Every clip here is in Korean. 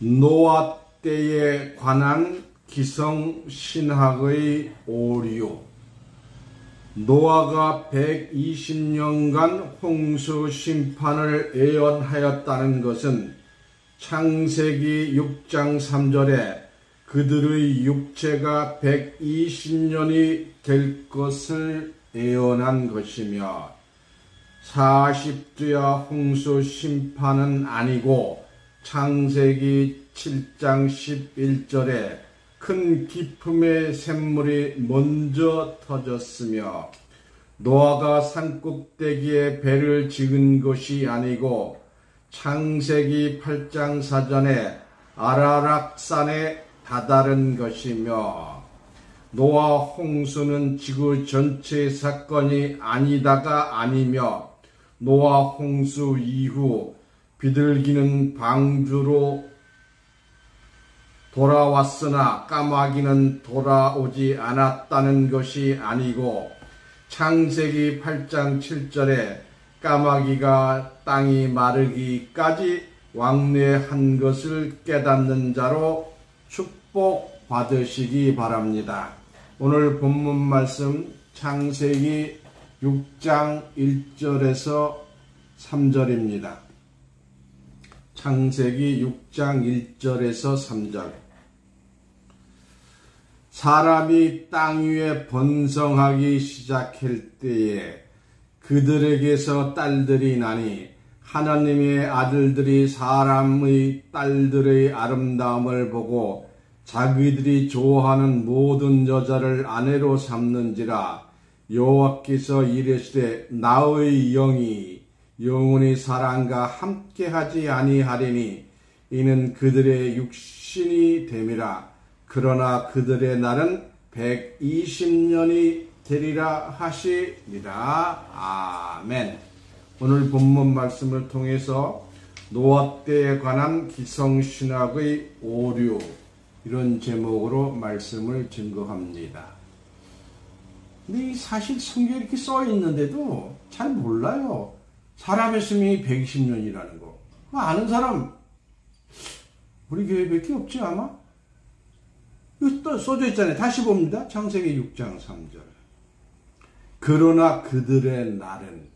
노아 때에 관한 기성신학의 오류. 노아가 120년간 홍수 심판을 예언하였다는 것은 창세기 6장 3절에 그들의 육체가 120년이 될 것을 예언한 것이며, 40주야 홍수 심판은 아니고 창세기 7장 11절에 큰 기품의 샘물이 먼저 터졌으며, 노아가 산꼭대기에 배를 지은 것이 아니고 창세기 8장 사전에 아라락산에 다다른 것이며, 노아 홍수는 지구 전체의 사건이 아니다가 아니며, 노아 홍수 이후 비둘기는 방주로 돌아왔으나 까마귀는 돌아오지 않았다는 것이 아니고, 창세기 8장 7절에 까마귀가 땅이 마르기까지 왕래한 것을 깨닫는 자로 축복받으시기 바랍니다. 오늘 본문 말씀 창세기 6장 1절에서 3절입니다. 창세기 6장 1절에서 3절. 사람이 땅 위에 번성하기 시작할 때에 그들에게서 딸들이 나니, 하나님의 아들들이 사람의 딸들의 아름다움을 보고 자기들이 좋아하는 모든 여자를 아내로 삼는지라. 여호와께서 이르시되 나의 영이 영원히 사람과 함께하지 아니하리니 이는 그들의 육신이 됨이라. 그러나 그들의 날은 120년이 되리라 하시니라. 아멘. 오늘 본문 말씀을 통해서 노아 때에 관한 기성신학의 오류, 이런 제목으로 말씀을 증거합니다. 근데 사실 성경에 이렇게 써 있는데도 잘 몰라요. 사람의 수명이 120년이라는 거. 아는 사람 우리 교회밖에 없지 아마? 여기 또 써져 있잖아요. 다시 봅니다. 창세기 6장 3절. 그러나 그들의 날은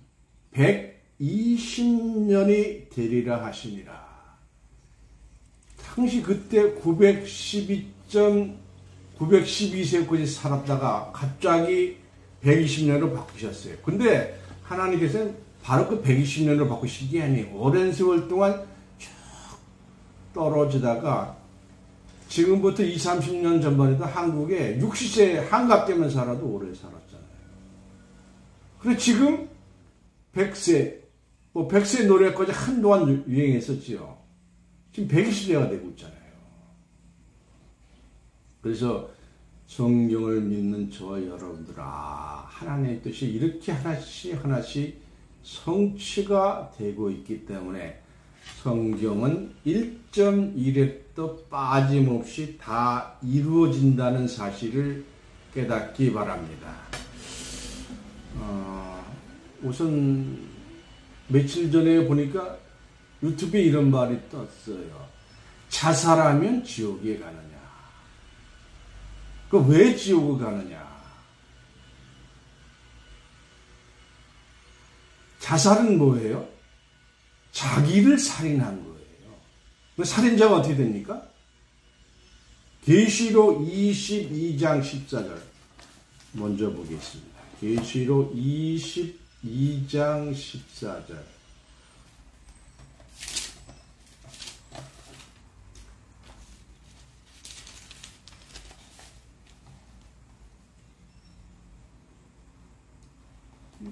120년이 되리라 하시니라. 당시 그때 912세까지 살았다가 갑자기 120년으로 바꾸셨어요. 근데 하나님께서는 바로 그 120년으로 바꾸신 게 아니에요. 오랜 세월 동안 쭉 떨어지다가 지금부터 20, 30년 전만 해도 한국에 60세 한갑 때만 살아도 오래 살았잖아요. 그리고 지금 100세, 100세 노래까지 한동안 유행했었지요. 지금 120세가 되고 있잖아요. 그래서 성경을 믿는 저와 여러분들, 하나님의 뜻이 이렇게 하나씩 성취가 되고 있기 때문에 성경은 1.1획도 빠짐없이 다 이루어진다는 사실을 깨닫기 바랍니다. 우선 며칠 전에 보니까 유튜브에 이런 말이 떴어요. 자살하면 지옥에 가느냐. 그 왜 지옥에 가느냐. 자살은 뭐예요? 자기를 살인한 거예요. 그 살인자가 어떻게 됩니까? 계시록 22장 14절 먼저 보겠습니다. 계시록 22장 14절.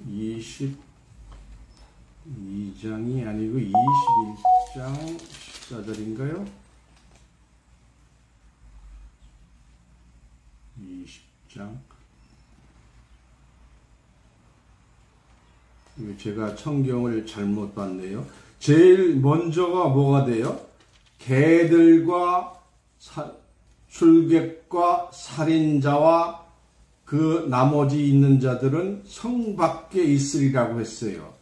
이 22장이 아니고 21장 14절인가요? 20장. 제가 성경을 잘못 봤네요. 제일 먼저가 뭐가 돼요? 개들과 술객과 살인자와 그 나머지 있는 자들은 성 밖에 있으리라고 했어요.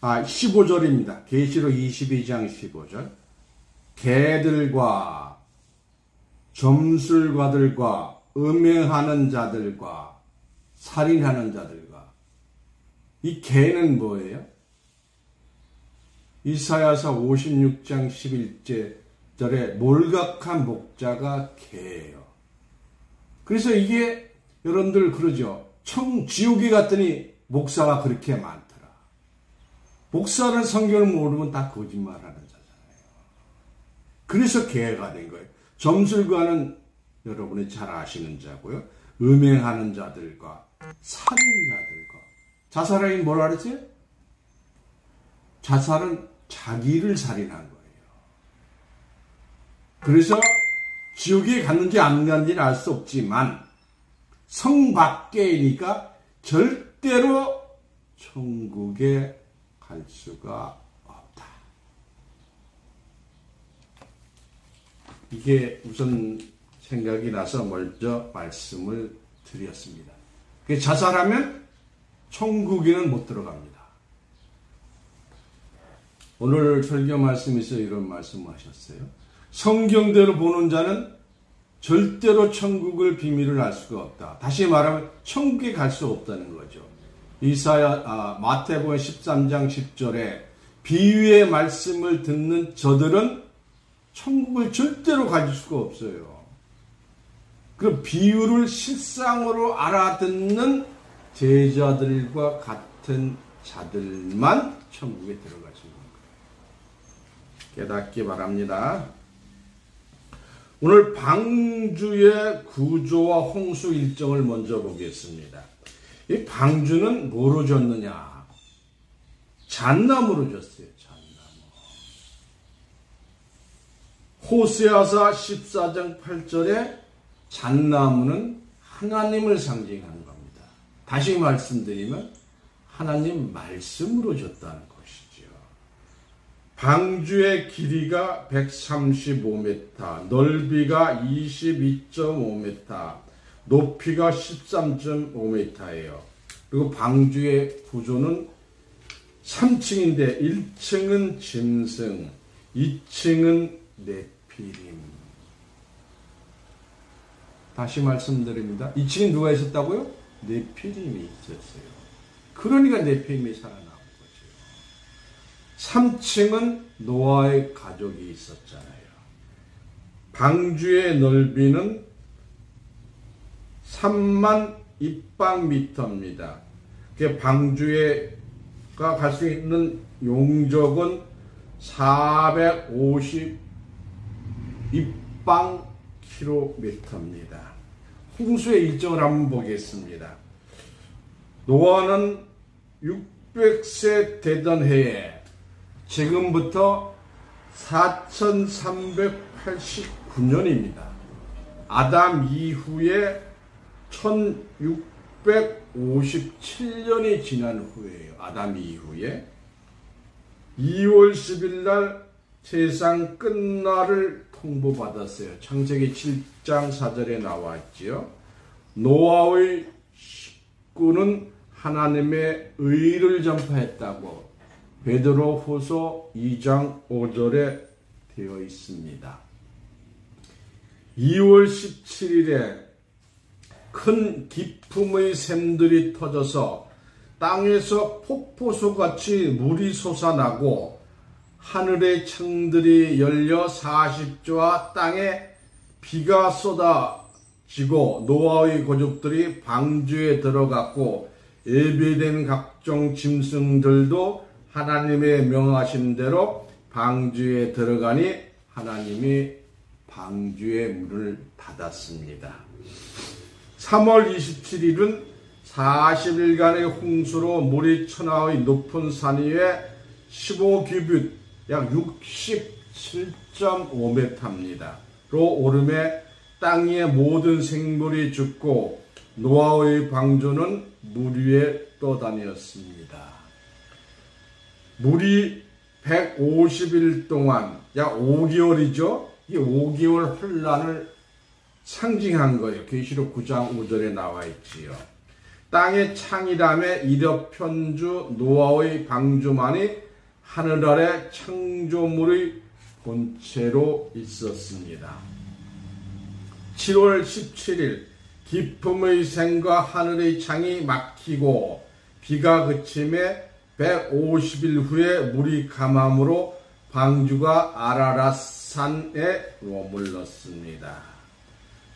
15절입니다. 계시록 22장 15절. 개들과 점술가들과 음행하는 자들과 살인하는 자들과. 이 개는 뭐예요? 이사야서 56장 11절에 몰각한 목자가 개예요. 그래서 이게 여러분들 그러죠. 지옥에 갔더니 목사가 그렇게 많더라. 목사는 성경을 모르면 다 거짓말하는 자잖아요. 그래서 개가 된 거예요. 점술가는 여러분이 잘 아시는 자고요. 음행하는 자들과 살인자들과. 자살행위 뭐라 그랬어요? 자살은 자기를 살인한 거예요. 그래서 지옥에 갔는지 안 갔는지는 알 수 없지만 성 밖에니까 절대로 천국에 갈 수가 없다. 이게 우선 생각이 나서 먼저 말씀을 드렸습니다. 자살하면 천국에는 못 들어갑니다. 오늘 설교 말씀에서 이런 말씀을 하셨어요. 성경대로 보는 자는 절대로 천국을 비밀을 알 수가 없다. 다시 말하면 천국에 갈 수 없다는 거죠. 마태복음 13장 10절에 비유의 말씀을 듣는 저들은 천국을 절대로 가질 수가 없어요. 그 비유를 실상으로 알아듣는 제자들과 같은 자들만 천국에 들어갈 수 있는 거예요. 깨닫기 바랍니다. 오늘 방주의 구조와 홍수 일정을 먼저 보겠습니다. 이 방주는 뭐로 졌느냐? 잣나무로 졌어요. 잣나무. 호세아서 14장 8절에 잣나무는 하나님을 상징하는 겁니다. 다시 말씀드리면 하나님 말씀으로 졌다는 것이죠. 방주의 길이가 135m, 넓이가 22.5m, 높이가 13.5m예요. 그리고 방주의 구조는 3층인데 1층은 짐승, 2층은 네피림. 다시 말씀드립니다. 2층에 누가 있었다고요? 네피림이 있었어요. 그러니까 네피림이 살아나온 거죠. 3층은 노아의 가족이 있었잖아요. 방주의 넓이는 3만 입방미터입니다. 방주가 갈 수 있는 용적은 450 입방킬로미터입니다. 홍수의 일정을 한번 보겠습니다. 노아는 600세 되던 해에 지금부터 4389년입니다. 아담 이후에 1657년이 지난 후에요. 아담 이후에 2월 10일 날 세상 끝날을 통보받았어요. 창세기 7장 4절에 나왔지요. 노아의 식구는 하나님의 의를 전파했다고 베드로후서 2장 5절에 되어 있습니다. 2월 17일에 큰 기품의 샘들이 터져서 땅에서 폭포수같이 물이 솟아나고 하늘의 창들이 열려 40조와 땅에 비가 쏟아지고 노아의 가족들이 방주에 들어갔고 예배된 각종 짐승들도 하나님의 명하신 대로 방주에 들어가니 하나님이 방주의 문을 닫았습니다. 3월 27일은 40일간의 홍수로 물이 천하의 높은 산 위에 15규빗 약 67.5m입니다. 로 오름에 땅 위의 모든 생물이 죽고 노아의 방주는 물 위에 떠다녔습니다. 물이 150일 동안 약 5개월이죠. 이 5개월 혼란을 상징한 거예요. 계시록 9장 5절에 나와 있지요. 땅의 창이라매 이력 편주 노아의 방주만이 하늘 아래 창조물의 본체로 있었습니다. 7월 17일 기품의 샘과 하늘의 창이 막히고 비가 그침에 150일 후에 물이 감함으로 방주가 아라랏산에 머물렀습니다.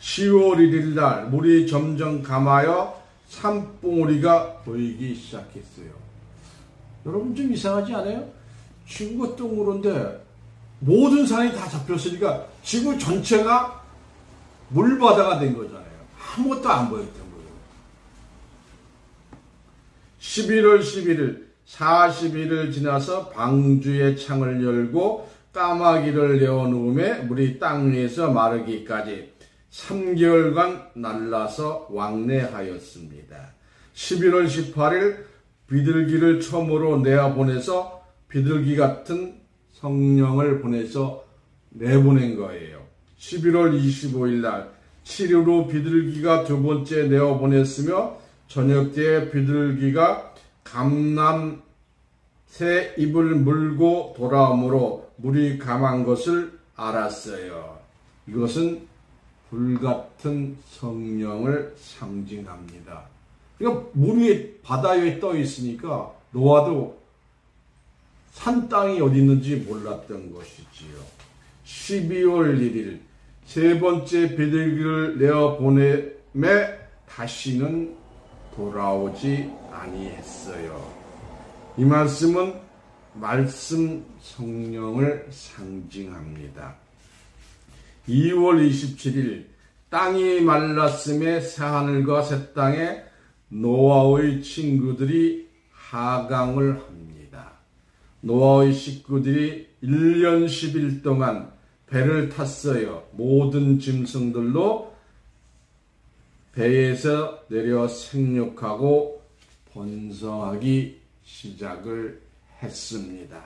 10월 1일 날 물이 점점 감하여 산봉우리가 보이기 시작했어요. 여러분 좀 이상하지 않아요? 지구가 둥그런데 모든 산이 다 잡혔으니까 지구 전체가 물바다가 된 거잖아요. 아무것도 안 보였던 거예요. 11월 11일 40일을 지나서 방주의 창을 열고 까마귀를 내어놓음에 물이 땅 위에서 마르기까지 3개월간 날라서 왕래하였습니다. 11월 18일 비둘기를 처음으로 내어보내서 비둘기 같은 성령을 보내서 내보낸 거예요. 11월 25일 날 7일 후 비둘기가 두 번째 내어보냈으며 저녁 때에 비둘기가 감남새 입을 물고 돌아오므로 물이 감한 것을 알았어요. 이것은 불같은 성령을 상징합니다. 그러니까 물 위에 바다 위에 떠 있으니까 노아도 산 땅이 어디 있는지 몰랐던 것이지요. 12월 1일 세 번째 비둘기를 내어 보내매 다시는 돌아오지 아니했어요. 이 말씀은 말씀 성령을 상징합니다. 2월 27일 땅이 말랐음에 새하늘과 새 땅에 노아의 친구들이 하강을 합니다. 노아의 식구들이 1년 10일 동안 배를 탔어요. 모든 짐승들로 배에서 내려 생육하고 번성하기 시작을 했습니다.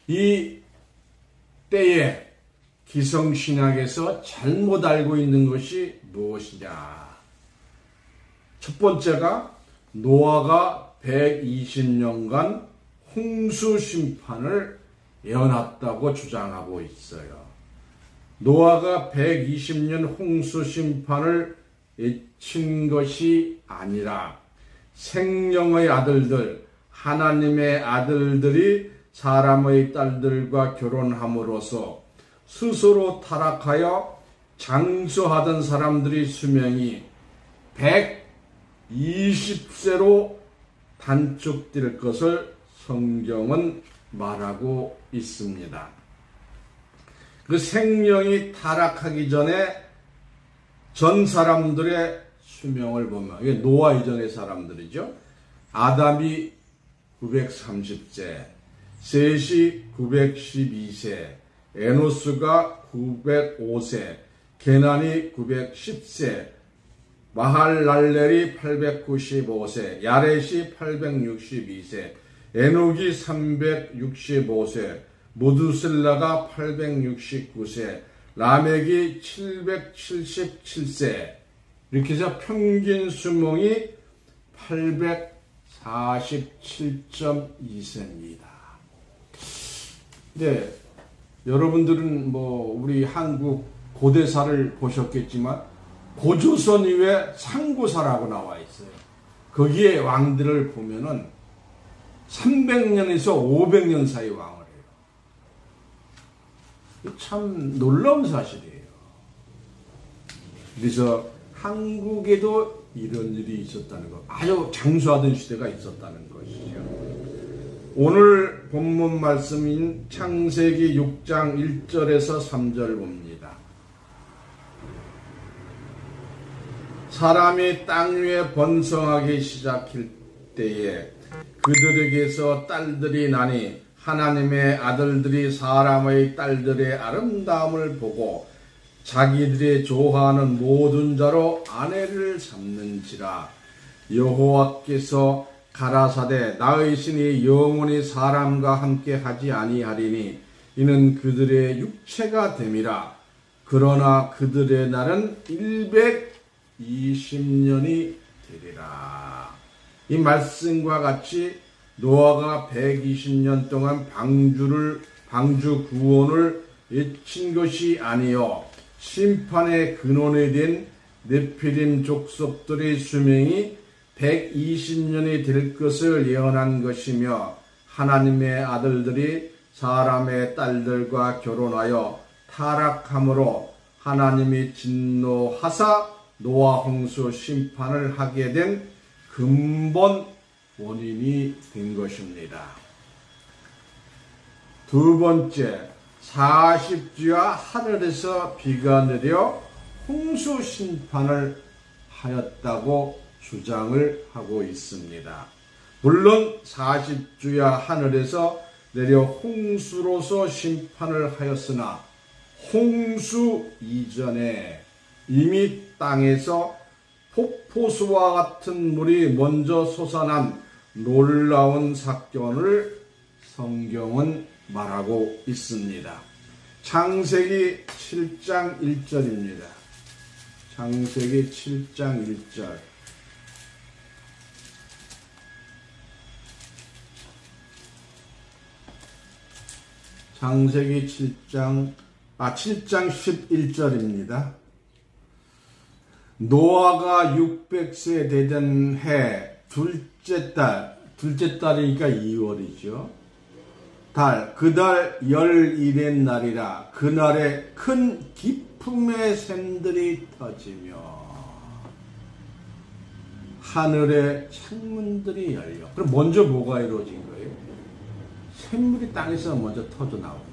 이 때에 기성신학에서 잘못 알고 있는 것이 무엇이냐? 첫 번째가 노아가 120년간 홍수 심판을 예언했다고 주장하고 있어요. 노아가 120년 홍수 심판을 외친 것이 아니라 생명의 아들들, 하나님의 아들들이 사람의 딸들과 결혼함으로써 스스로 타락하여 장수하던 사람들의 수명이 120세로 단축될 것을 성경은 말하고 있습니다. 그 생명이 타락하기 전에 전 사람들의 수명을 보면, 이게 노아 이전의 사람들이죠. 아담이 930세, 셋이 912세, 에노스가 905세, 게난이 910세, 마할랄렐이 895세, 야렛이 862세, 에녹이 365세, 모두셀라가 869세, 라멕이 777세, 이렇게 해서 평균 수명이 847.2세입니다. 네, 여러분들은 우리 한국 고대사를 보셨겠지만 고조선 이후에 상고사라고 나와 있어요. 거기에 왕들을 보면은 300년에서 500년 사이 왕을 해요. 참 놀라운 사실이에요. 그래서 한국에도 이런 일이 있었다는 것, 아주 장수하던 시대가 있었다는 것이죠. 오늘 본문 말씀인 창세기 6장 1절에서 3절 봅니다. 사람이 땅 위에 번성하기 시작할 때에 그들에게서 딸들이 나니 하나님의 아들들이 사람의 딸들의 아름다움을 보고 자기들이 좋아하는 모든 자로 아내를 삼는지라. 여호와께서 가라사대 나의 신이 영원히 사람과 함께 하지 아니하리니 이는 그들의 육체가 됨이라. 그러나 그들의 날은 120년이 되리라. 이 말씀과 같이 노아가 120년 동안 방주 구원을 외친 것이 아니요 심판의 근원이 된 네피림 족속들의 수명이 120년이 될 것을 예언한 것이며 하나님의 아들들이 사람의 딸들과 결혼하여 타락함으로 하나님이 진노하사 노아 홍수 심판을 하게 된 근본 원인이 된 것입니다. 두 번째, 40주야 하늘에서 비가 내려 홍수 심판을 하였다고 주장을 하고 있습니다. 물론 40주야 하늘에서 내려 홍수로서 심판을 하였으나 홍수 이전에 이미 땅에서 폭포수와 같은 물이 먼저 솟아난 놀라운 사건을 성경은 말하고 있습니다. 창세기 7장 1절입니다. 창세기 7장 1절. 창세기 7장 11절입니다. 노아가 600세 되던 해 둘째 달이니까 2월이죠. 그달 열일의 날이라 그날에 큰 기품의 샘들이 터지며 하늘의 창문들이 열려. 그럼 먼저 뭐가 이루어진 거예요? 샘물이 땅에서 먼저 터져 나온 거예요.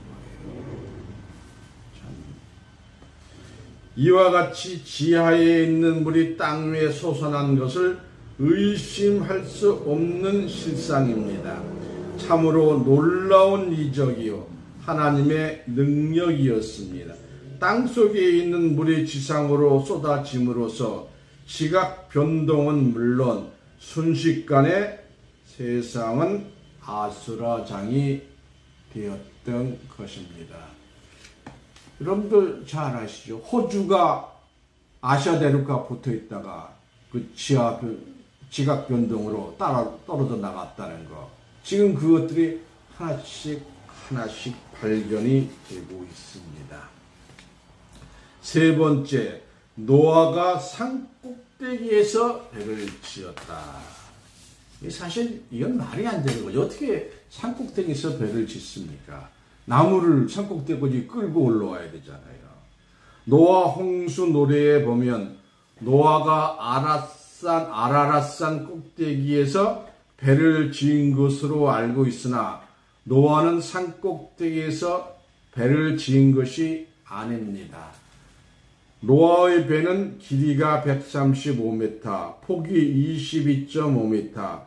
이와 같이 지하에 있는 물이 땅 위에 솟아난 것을 의심할 수 없는 실상입니다. 참으로 놀라운 이적이요 하나님의 능력이었습니다. 땅 속에 있는 물이 지상으로 쏟아짐으로써 지각 변동은 물론 순식간에 세상은 아수라장이 되었던 것입니다. 여러분들 잘 아시죠? 호주가 아시아 대륙과 붙어 있다가 그 지각 변동으로 떨어져 나갔다는 거. 지금 그것들이 하나씩 발견이 되고 있습니다. 세 번째, 노아가 산 꼭대기에서 배를 지었다. 사실 이건 말이 안 되는 거죠. 어떻게 산 꼭대기에서 배를 짓습니까? 나무를 산 꼭대기까지 끌고 올라와야 되잖아요. 노아 홍수 노래에 보면 노아가 아라랏산 꼭대기에서 배를 지은 것으로 알고 있으나 노아는 산 꼭대기에서 배를 지은 것이 아닙니다. 노아의 배는 길이가 135m, 폭이 22.5m,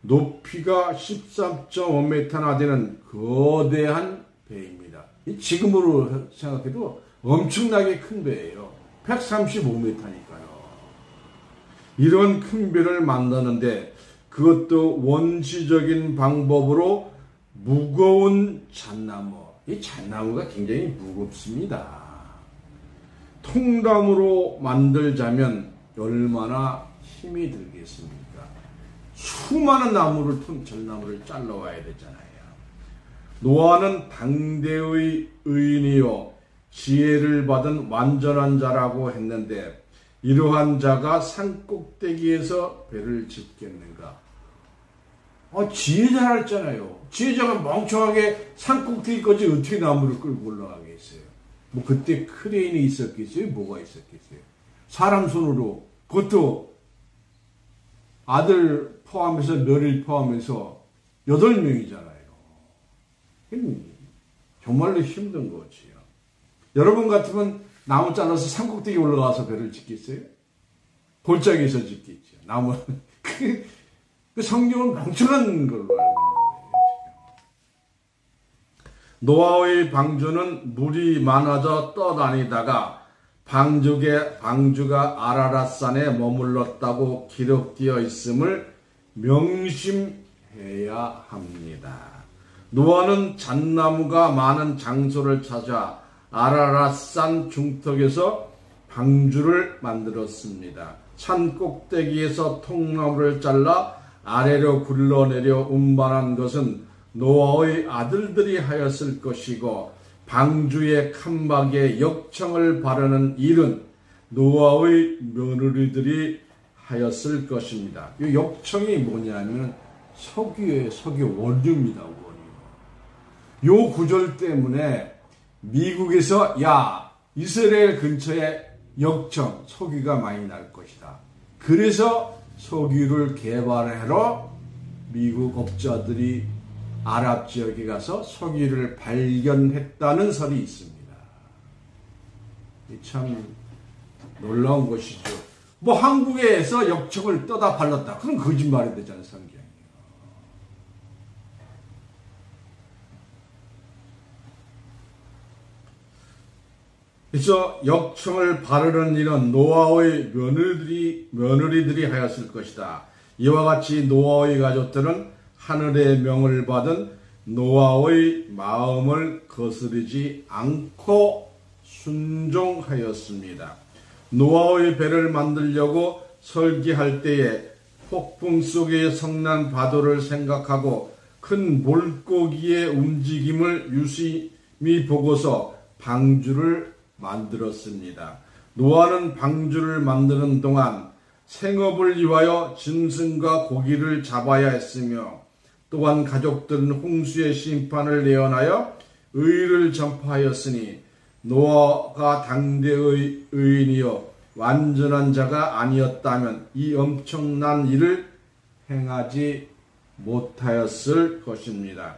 높이가 13.5m나 되는 거대한 배입니다. 지금으로 생각해도 엄청나게 큰 배예요. 135m니까요. 이런 큰 배를 만드는데 그것도 원시적인 방법으로 무거운 잣나무, 이 잣나무가 굉장히 무겁습니다. 통나무로 만들자면 얼마나 힘이 들겠습니까? 수많은 잣나무를 잘라와야 되잖아요. 노아는 당대의 의인이요 지혜를 받은 완전한 자라고 했는데 이러한 자가 산 꼭대기에서 배를 짓겠는가? 지혜자라 했잖아요. 지혜자가 멍청하게 산 꼭대기까지 어떻게 나무를 끌고 올라가겠어요? 뭐 그때 크레인이 있었겠어요? 뭐가 있었겠어요? 사람 손으로, 그것도 아들 포함해서 며느리 포함해서 8명이잖아요. 정말로 힘든 거지요. 여러분 같으면 나무 잘라서 산 꼭대기 올라가서 배를 짓겠어요? 골짜기에서 짓겠죠. 나무 그 성경은 멍청한 걸로 알고 있는 거예요. 노아의 방주는 물이 많아져 떠다니다가 방주가 아라랏산에 머물렀다고 기록되어 있음을 명심해야 합니다. 노아는 잣나무가 많은 장소를 찾아 아라랏산 중턱에서 방주를 만들었습니다. 산 꼭대기에서 통나무를 잘라 아래로 굴러내려 운반한 것은 노아의 아들들이 하였을 것이고, 방주의 칸막이에 역청을 바르는 일은 노아의 며느리들이 하였을 것입니다. 이 역청이 뭐냐면 석유의 석유 원유입니다. 원유. 요 구절 때문에 미국에서 이스라엘 근처에 역청, 석유가 많이 날 것이다. 그래서 석유를 개발하러 미국 업자들이 아랍 지역에 가서 석유를 발견했다는 설이 있습니다. 참 놀라운 것이죠. 뭐 한국에서 역청을 떠다 발랐다. 그건 거짓말이 되잖아요, 성경이. 그래서 역청을 바르는 일은 노아의 며느리들이 하였을 것이다. 이와 같이 노아의 가족들은 하늘의 명을 받은 노아의 마음을 거스르지 않고 순종하였습니다. 노아의 배를 만들려고 설계할 때에 폭풍 속의 성난 파도를 생각하고 큰 물고기의 움직임을 유심히 보고서 방주를 만들었습니다. 노아는 방주를 만드는 동안 생업을 위하여 짐승과 고기를 잡아야 했으며, 또한 가족들은 홍수의 심판을 예언하여 의를 전파하였으니, 노아가 당대의 의인이요 완전한 자가 아니었다면 이 엄청난 일을 행하지 못하였을 것입니다.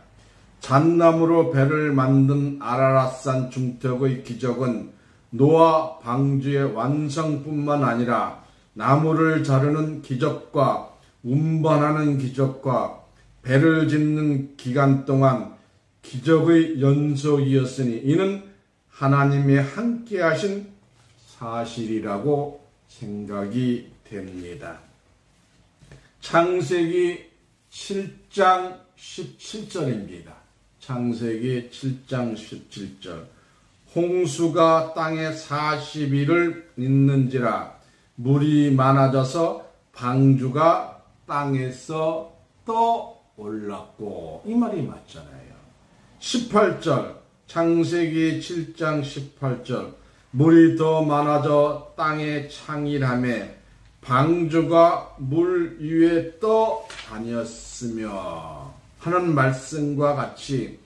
잣나무로 배를 만든 아라랏산 중턱의 기적은 노아 방주의 완성뿐만 아니라 나무를 자르는 기적과 운반하는 기적과 배를 짓는 기간 동안 기적의 연속이었으니 이는 하나님이 함께 하신 사실이라고 생각이 됩니다. 창세기 7장 17절입니다. 창세기 7장 17절. 홍수가 땅에 40일을 있는지라 물이 많아져서 방주가 땅에서 떠올랐고, 이 말이 맞잖아요. 18절. 창세기 7장 18절. 물이 더 많아져 땅에 창일하매 방주가 물 위에 떠 다녔으며 하는 말씀과 같이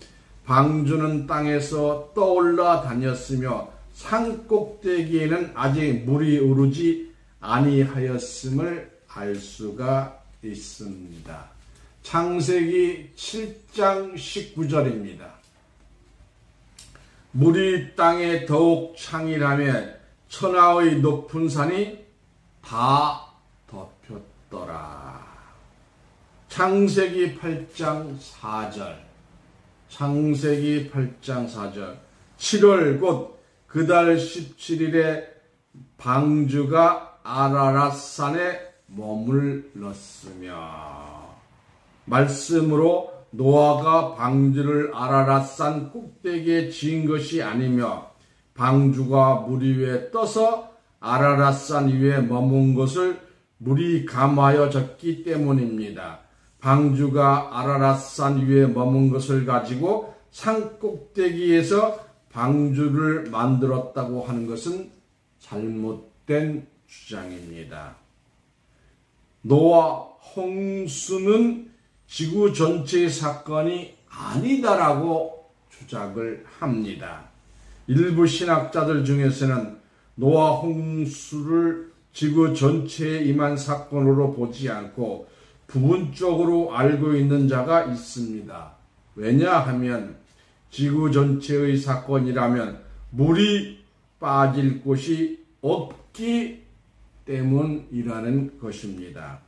방주는 땅에서 떠올라 다녔으며 산 꼭대기에는 아직 물이 오르지 아니하였음을 알 수가 있습니다. 창세기 7장 19절입니다. 물이 땅에 더욱 창일하며 천하의 높은 산이 다 덮였더라. 창세기 8장 4절. 창세기 8장 4절. 7월 곧 그달 17일에 방주가 아라랏산에 머물렀으며, 말씀으로 노아가 방주를 아라랏산 꼭대기에 지은 것이 아니며 방주가 물 위에 떠서 아라랏산 위에 머문 것을 물이 감하여 졌기 때문입니다. 방주가 아라랏산 위에 머문 것을 가지고 산 꼭대기에서 방주를 만들었다고 하는 것은 잘못된 주장입니다. 노아 홍수는 지구 전체의 사건이 아니다라고 주장을 합니다. 일부 신학자들 중에서는 노아 홍수를 지구 전체에 임한 사건으로 보지 않고 부분적으로 알고 있는 자가 있습니다. 왜냐하면 지구 전체의 사건이라면 물이 빠질 곳이 없기 때문이라는 것입니다.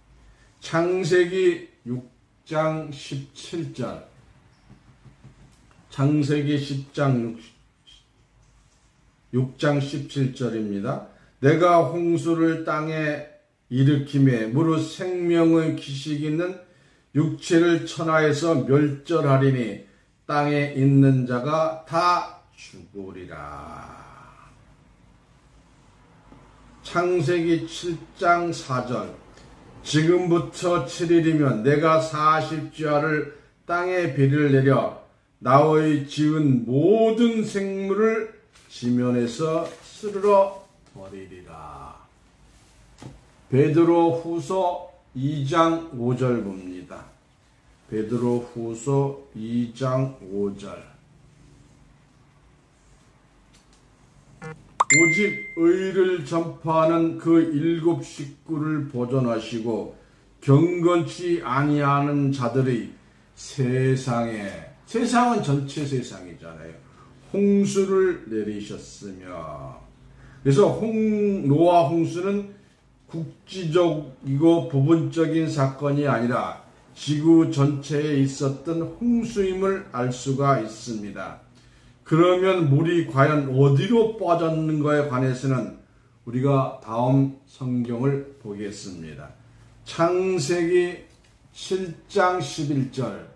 창세기 6장 17절. 창세기 6장 17절입니다. 내가 홍수를 땅에 일으키매 무릇 생명의 기식 있는 육체를 천하에서 멸절하리니 땅에 있는 자가 다 죽으리라. 창세기 7장 4절 지금부터 7일이면 내가 40주야를 땅에 비를 내려 나의 지은 모든 생물을 지면에서 쓸어 버리리라. 베드로 후서 2장 5절 봅니다. 베드로 후서 2장 5절 오직 의를 전파하는 그 7 식구를 보존하시고 경건치 아니하는 자들의 세상은 전체 세상이잖아요. 홍수를 내리셨으며, 그래서 노아 홍수는 국지적이고 부분적인 사건이 아니라 지구 전체에 있었던 홍수임을 알 수가 있습니다. 그러면 물이 과연 어디로 빠졌는가에 관해서는 우리가 다음 성경을 보겠습니다. 창세기 7장 11절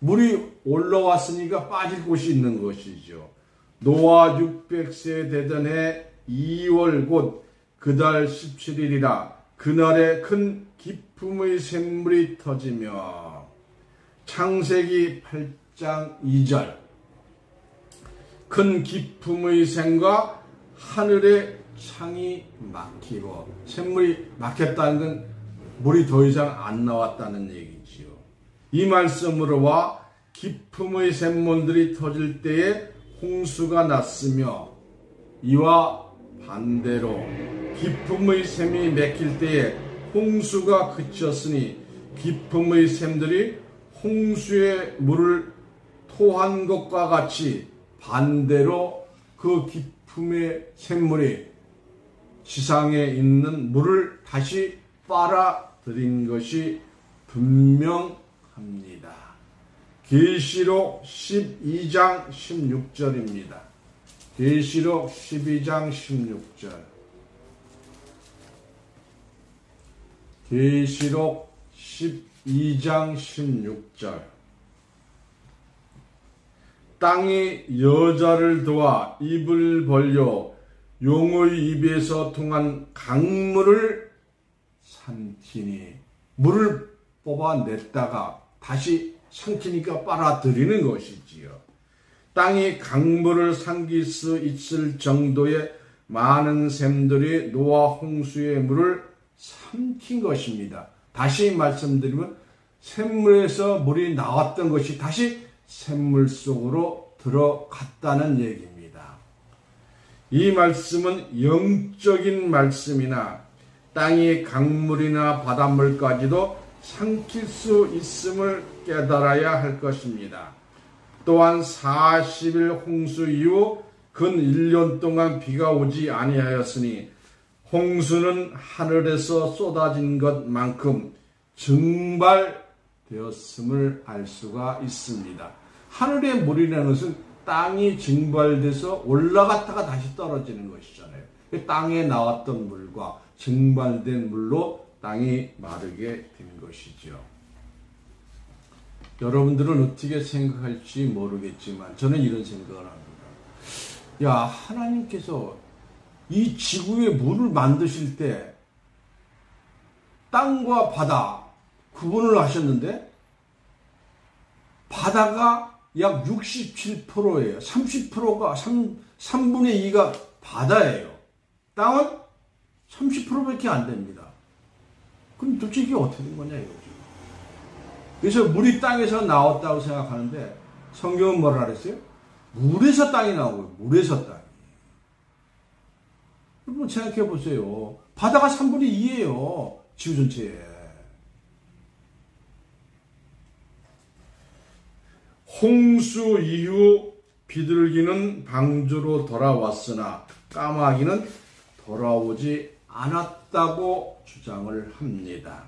물이 올라왔으니까 빠질 곳이 있는 것이죠. 노아 600세 되던 해 2월 곧 그달 17일이라 그날에 큰 기품의 샘물이 터지며 창세기 8장 2절 큰 기품의 샘과 하늘의 창이 막히고 샘물이 막혔다는 건 물이 더 이상 안 나왔다는 얘기지요. 이 말씀으로와 기품의 샘문들이 터질 때에 홍수가 났으며 이와 반대로 기품의 샘이 맥힐 때에 홍수가 그쳤으니 기품의 샘들이 홍수의 물을 토한 것과 같이 반대로 그 기품의 샘물이 지상에 있는 물을 다시 빨아들인 것이 분명합니다. 계시록 12장 16절입니다. 계시록 12장 16절 계시록 12장 16절 땅이 여자를 도와 입을 벌려 용의 입에서 통한 강물을 삼키니 물을 뽑아냈다가 다시 삼키니까 빨아들이는 것이지요. 땅이 강물을 삼킬 수 있을 정도의 많은 샘들이 노아 홍수의 물을 삼킨 것입니다. 다시 말씀드리면 샘물에서 물이 나왔던 것이 다시 샘물 속으로 들어갔다는 얘기입니다. 이 말씀은 영적인 말씀이나 땅이 강물이나 바닷물까지도 삼킬 수 있음을 깨달아야 할 것입니다. 또한 40일 홍수 이후 근 1년 동안 비가 오지 아니하였으니 홍수는 하늘에서 쏟아진 것만큼 증발되었음을 알 수가 있습니다. 하늘의 물이라는 것은 땅이 증발돼서 올라갔다가 다시 떨어지는 것이잖아요. 땅에 나왔던 물과 증발된 물로 땅이 마르게 된 것이죠. 여러분들은 어떻게 생각할지 모르겠지만 저는 이런 생각을 합니다. 야, 하나님께서 이 지구에 물을 만드실 때 땅과 바다 구분을 하셨는데 바다가 약 67%예요. 30%가 3분의 2가 바다예요. 땅은 30%밖에 안 됩니다. 그럼 도대체 이게 어떻게 된 거냐 이거죠. 그래서 물이 땅에서 나왔다고 생각하는데 성경은 뭐라 그랬어요? 물에서 땅이 나오고요. 물에서 땅이. 여러분 생각해 보세요. 바다가 3분의 2예요. 지구 전체에. 홍수 이후 비둘기는 방주로 돌아왔으나 까마귀는 돌아오지 않았다고 주장을 합니다.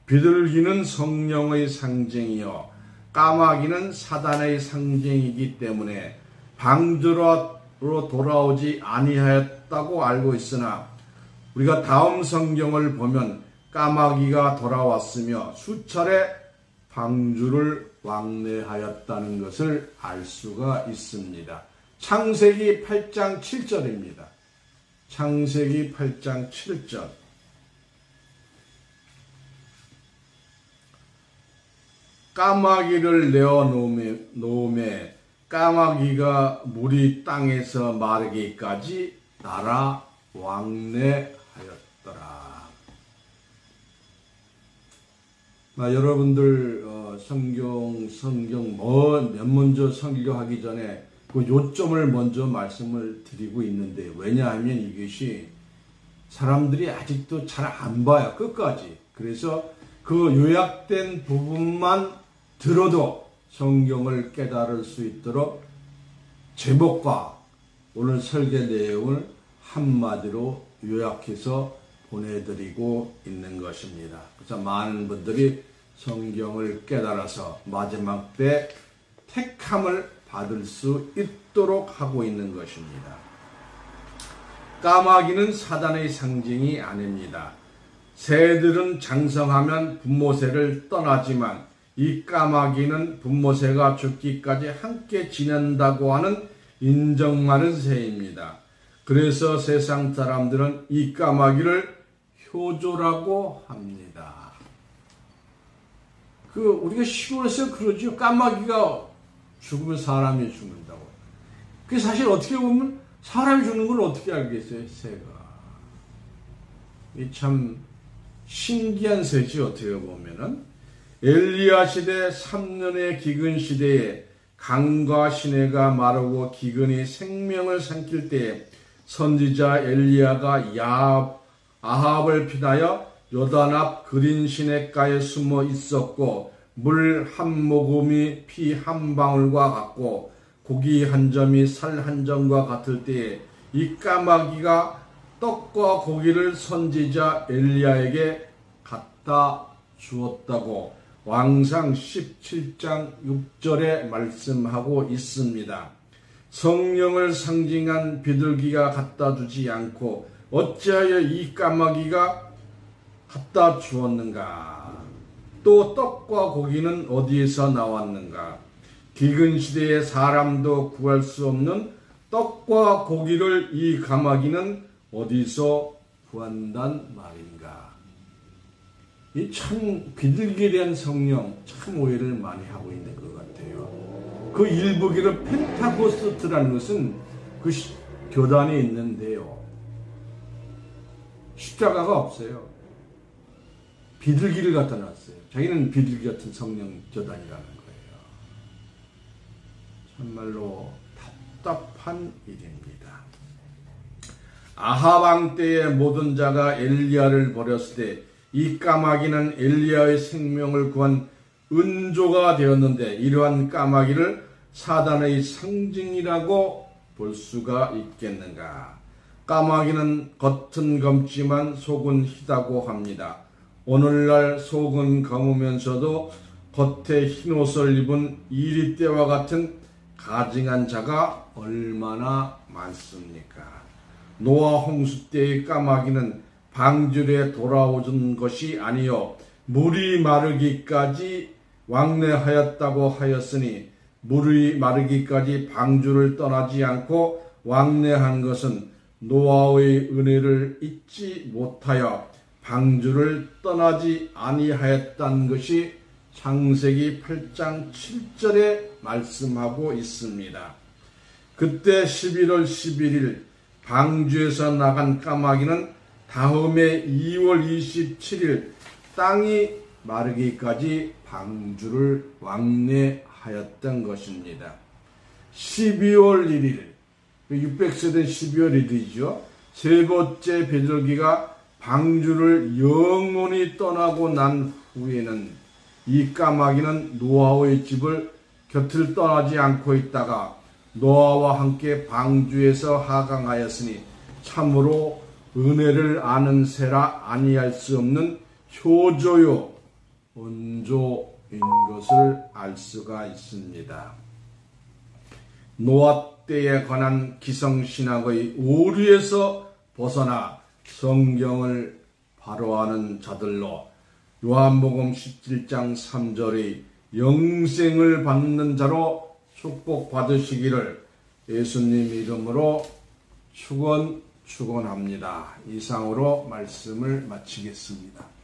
비둘기는 성령의 상징이요 까마귀는 사단의 상징이기 때문에 방주로 돌아오지 아니하였다고 알고 있으나 우리가 다음 성경을 보면 까마귀가 돌아왔으며 수차례 방주를 왕래하였다는 것을 알 수가 있습니다. 창세기 8장 7절입니다. 창세기 8장 7절. 까마귀를 내어 놓음에 까마귀가 물이 땅에서 마르기까지 날아 왕래하였더라. 여러분들 성경 몇 먼저 설교하기 전에 그 요점을 먼저 말씀을 드리고 있는데, 왜냐하면 이것이 사람들이 아직도 잘 안 봐요, 끝까지. 그래서 그 요약된 부분만 들어도 성경을 깨달을 수 있도록 제목과 오늘 설계 내용을 한마디로 요약해서 보내드리고 있는 것입니다. 그래서 많은 분들이 성경을 깨달아서 마지막 때 택함을 받을 수 있도록 하고 있는 것입니다. 까마귀는 사단의 상징이 아닙니다. 새들은 장성하면 분모새를 떠나지만 이 까마귀는 분모새가 죽기까지 함께 지낸다고 하는 인정 많은 새입니다. 그래서 세상 사람들은 이 까마귀를 효조라고 합니다. 우리가 시골에서 그러죠. 까마귀가 죽으면 사람이 죽는다고. 그게 사실 어떻게 보면 사람이 죽는 걸 어떻게 알겠어요, 새가. 이 참 신기한 새지, 어떻게 보면은. 엘리야 시대 3년의 기근 시대에 강과 시내가 마르고 기근이 생명을 삼킬 때에 선지자 엘리야가 아합을 피하여 요단 앞 그린 시냇가에 숨어 있었고, 물 한 모금이 피 한 방울과 같고 고기 한 점이 살 한 점과 같을 때에 이 까마귀가 떡과 고기를 선지자 엘리야에게 갖다 주었다고 왕상 17장 6절에 말씀하고 있습니다. 성령을 상징한 비둘기가 갖다 주지 않고 어찌하여 이 까마귀가 갖다 주었는가? 또 떡과 고기는 어디에서 나왔는가? 기근 시대에 사람도 구할 수 없는 떡과 고기를 이 까마귀는 어디서 구한단 말인가? 이 참 비둘기에 대한 성령 참 오해를 많이 하고 있는 것 같아요. 그 일부기를 펜타코스트라는 것은 그 교단이 있는데요, 십자가가 없어요. 비둘기를 갖다 놨어요. 자기는 비둘기 같은 성령 교단이라는 거예요. 참말로 답답한 일입니다. 아합 왕 때의 모든 자가 엘리야를 버렸을 때 이 까마귀는 엘리야의 생명을 구한 은조가 되었는데, 이러한 까마귀를 사단의 상징이라고 볼 수가 있겠는가? 까마귀는 겉은 검지만 속은 희다고 합니다. 오늘날 속은 검으면서도 겉에 흰옷을 입은 이리떼와 같은 가증한 자가 얼마나 많습니까? 노아 홍수 때의 까마귀는 방주에 돌아오던 것이 아니요 물이 마르기까지 왕래하였다고 하였으니, 물이 마르기까지 방주를 떠나지 않고 왕래한 것은 노아의 은혜를 잊지 못하여 방주를 떠나지 아니하였다는 것이 창세기 8장 7절에 말씀하고 있습니다. 그때 11월 11일 방주에서 나간 까마귀는 다음해 2월 27일 땅이 마르기까지 방주를 왕래하였던 것입니다. 12월 1일, 600세 된 12월 1일이죠. 세 번째 비둘기가 방주를 영원히 떠나고 난 후에는 이 까마귀는 노아의 집을 곁을 떠나지 않고 있다가 노아와 함께 방주에서 하강하였으니 참으로 은혜를 아는 새라 아니할 수 없는 효조요 은조인 것을 알 수가 있습니다. 노아 때에 관한 기성신학의 오류에서 벗어나 성경을 바로하는 자들로 요한복음 17장 3절의 영생을 받는 자로 축복받으시기를 예수님 이름으로 축원드립니다. 축원합니다. 이상으로 말씀을 마치겠습니다.